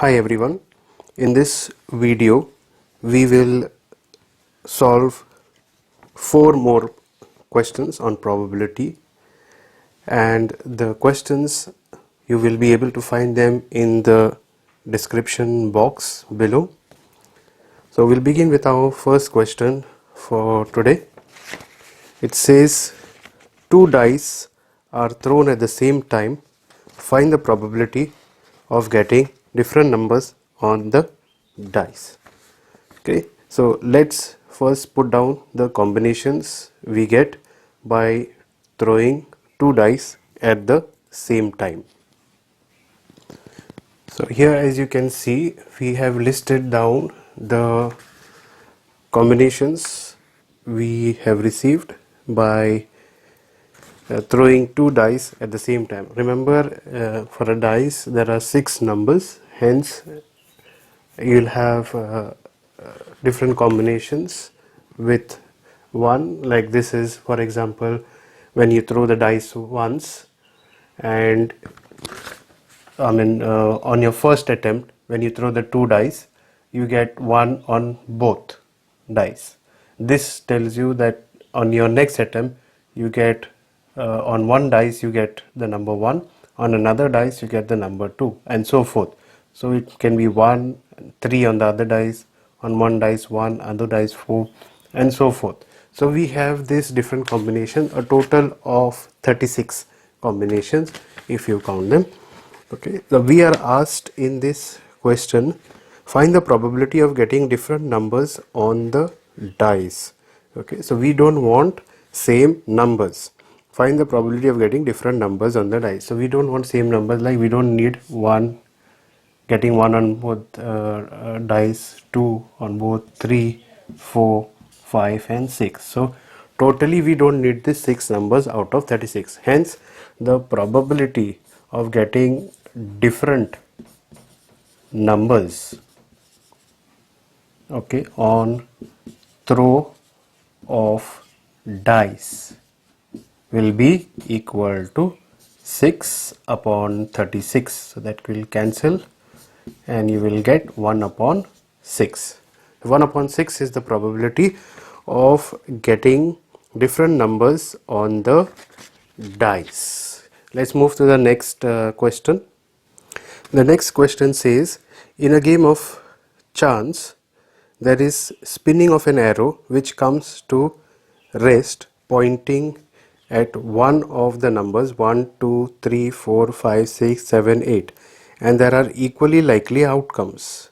Hi everyone, in this video we will solve 4 more questions on probability, and the questions you will be able to find them in the description box below. So we'll begin with our first question for today. It says 2 dice are thrown at the same time. Find the probability of getting different numbers on the dice. Okay, so let's first put down the combinations we get by throwing 2 dice at the same time. So here, as you can see, we have listed down the combinations we have received by throwing 2 dice at the same time. Remember, for a dice there are 6 numbers, hence you'll have different combinations with 1. Like this is, for example, when you throw the dice once, and on your first attempt, when you throw the 2 dice, you get 1 on both dice. This tells you that on your next attempt you get on one dice you get the number 1, on another dice you get the number 2, and so forth. So it can be 1, 3 on the other dice, on one dice 1, other dice 4, and so forth. So we have this different combination, a total of 36 combinations if you count them. Okay, so we are asked in this question, find the probability of getting different numbers on the dice. Okay, so we don't want same numbers. Find the probability of getting different numbers on the dice. So we don't want same numbers, like we don't need getting 1 on both dice, 2 on both, 3, 4, 5 and 6. So totally we don't need this 6 numbers out of 36. Hence the probability of getting different numbers, okay, on throw of dice will be equal to 6 upon 36. So that will cancel and you will get 1 upon 6. 1 upon 6 is the probability of getting different numbers on the dice. Let's move to the next question. The next question says, in a game of chance, there is spinning of an arrow which comes to rest pointing at one of the numbers 1, 2, 3, 4, 5, 6, 7, 8, and there are equally likely outcomes.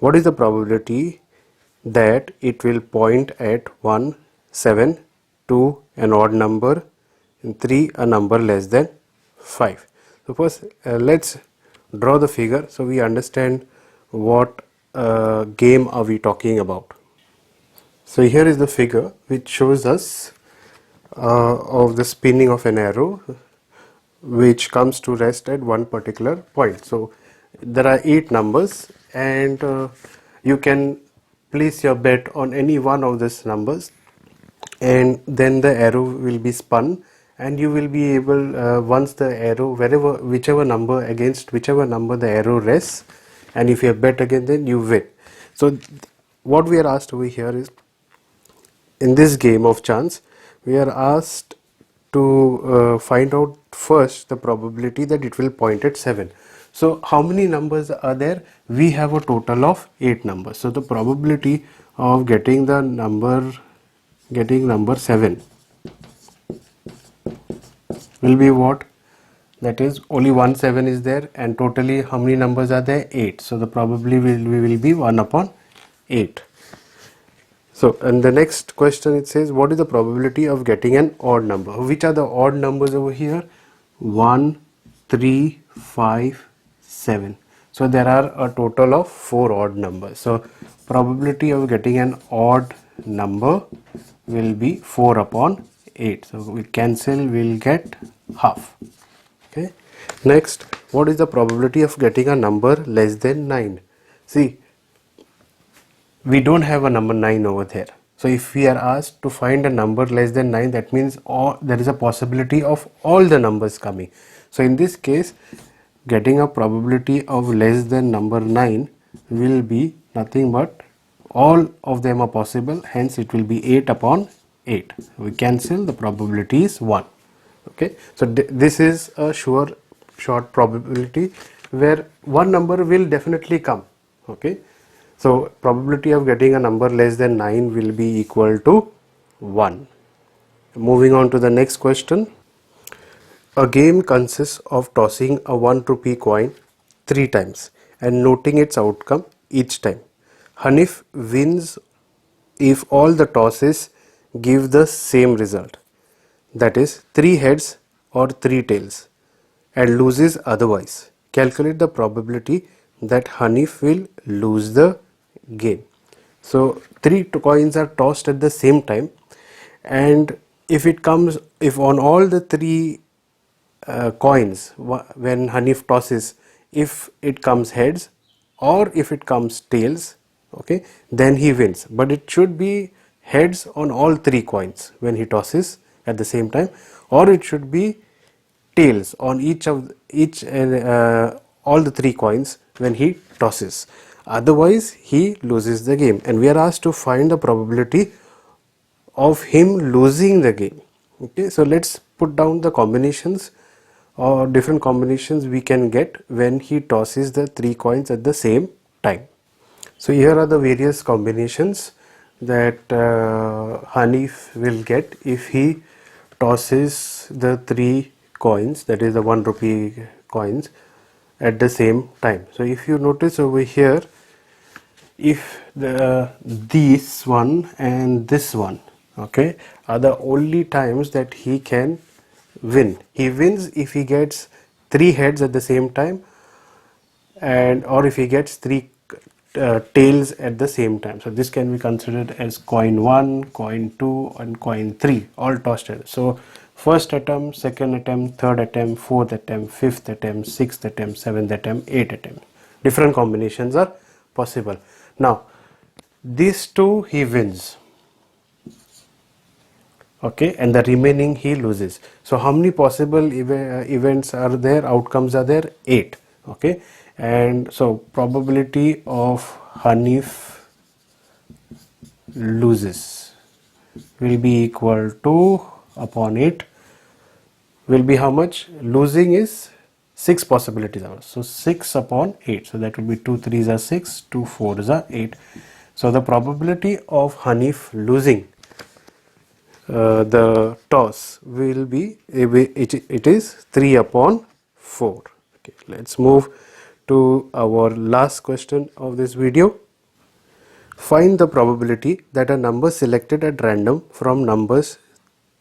What is the probability that it will point at 1, 7, 2, an odd number, and 3, a number less than 5? So first let's draw the figure so we understand what game are we talking about. So here is the figure which shows us of the spinning of an arrow which comes to rest at one particular point. So there are 8 numbers, and you can place your bet on any one of these numbers, and then the arrow will be spun, and you will be able, once the arrow, whichever number, against whichever number the arrow rests, and if you have bet again, then you win. So what we are asked over here is, in this game of chance, we are asked to find out first the probability that it will point at 7. So how many numbers are there? We have a total of 8 numbers. So the probability of getting the number 7 will be what? That is, only one 7 is there, and totally how many numbers are there? 8. So the probability will be 1 upon 8. So, and the next question, it says, what is the probability of getting an odd number? Which are the odd numbers over here? 1, 3, 5, 7. So there are a total of 4 odd numbers. So probability of getting an odd number will be 4 upon 8. So we cancel, we'll get half. Okay. Next, what is the probability of getting a number less than 9? See, we don't have a number 9 over there. So if we are asked to find a number less than 9, that means there is a possibility of all the numbers coming. So in this case, getting a probability of less than number 9 will be nothing but all of them are possible, hence it will be 8 upon 8. We cancel, the probability is 1. Okay, so this is a short probability where one number will definitely come. Okay, so probability of getting a number less than 9 will be equal to 1. Moving on to the next question. A game consists of tossing a 1 rupee coin 3 times and noting its outcome each time. Hanif wins if all the tosses give the same result, that is 3 heads or 3 tails, and loses otherwise. Calculate the probability that Hanif will lose the game. So 3 coins are tossed at the same time, and if on all the 3 coins, when Hanif tosses, if it comes heads or if it comes tails, okay, then he wins. But it should be heads on all 3 coins when he tosses at the same time, or it should be tails on all the 3 coins when he tosses. Otherwise he loses the game, and we are asked to find the probability of him losing the game. Okay, so let's put down the combinations or different combinations we can get when he tosses the 3 coins at the same time. So here are the various combinations that Hanif will get if he tosses the 3 coins, that is the 1 rupee coins, at the same time. So if you notice over here, if this one and this one, okay, are the only times that he can win. He wins if he gets 3 heads at the same time, and or if he gets 3 tails at the same time. So this can be considered as coin 1, coin 2 and coin 3 all tossed together. So first attempt, second attempt, third attempt, fourth attempt, fifth attempt, sixth attempt, seventh attempt, eighth attempt. Different combinations are possible. Now these 2 he wins, okay, and the remaining he loses. So how many possible events are there, outcomes are there? 8. Okay, and so probability of Hanif loses will be equal to upon 8 will be how much? Losing is 6 possibilities are, so 6 upon 8, so that will be 2 3s are 6, 2 4s are 8. So the probability of Hanif losing the toss will be it is 3 upon 4. Okay, let's move to our last question of this video. Find the probability that a number selected at random from numbers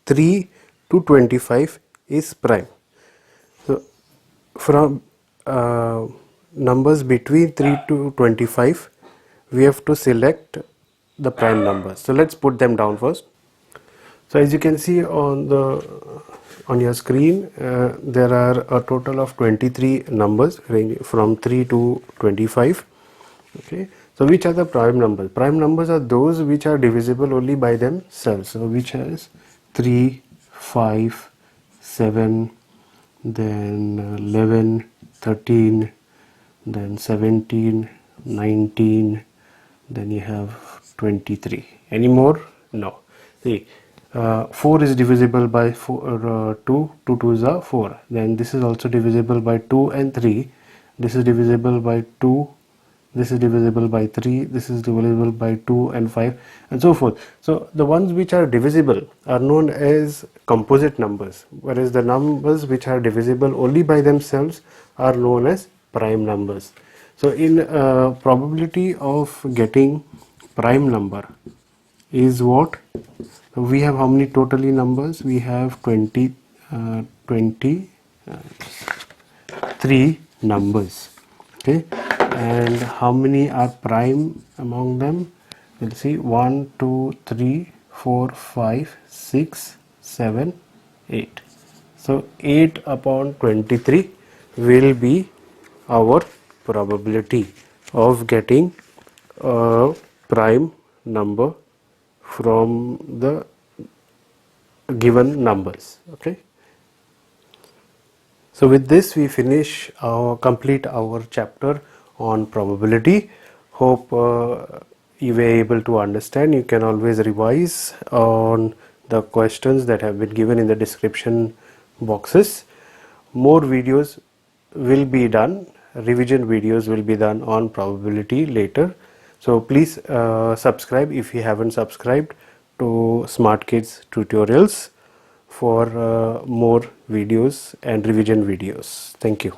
3 to 25 is prime. So from numbers between 3 to 25 we have to select the prime numbers. So let's put them down first. So as you can see on your screen, there are a total of 23 numbers ranging from 3 to 25. Okay, so which are the prime numbers? Prime numbers are those which are divisible only by themselves. So which is 3, 5, 7, then 11, 13, then 17, 19, then you have 23. Any more? No. See, 4 is divisible by 2, 2 2s are 4. Then this is also divisible by 2 and 3. This is divisible by 2. This is divisible by 3. This is divisible by 2 and 5, and so forth. So the ones which are divisible are known as composite numbers, whereas the numbers which are divisible only by themselves are known as prime numbers. So in probability of getting prime number is what? We have how many totally numbers? We have 23 numbers. Okay, and how many are prime among them? We'll see 1, 2, 3, 4, 5, 6, 7, 8. So 8 upon 23 will be our probability of getting a prime number from the given numbers. Okay, So with this we complete our chapter on probability. Hope you were able to understand. You can always revise on the questions that have been given in the description boxes. More videos will be done, revision videos will be done on probability later. So please subscribe if you haven't subscribed to Smart Kids tutorials for more videos and revision videos. Thank you.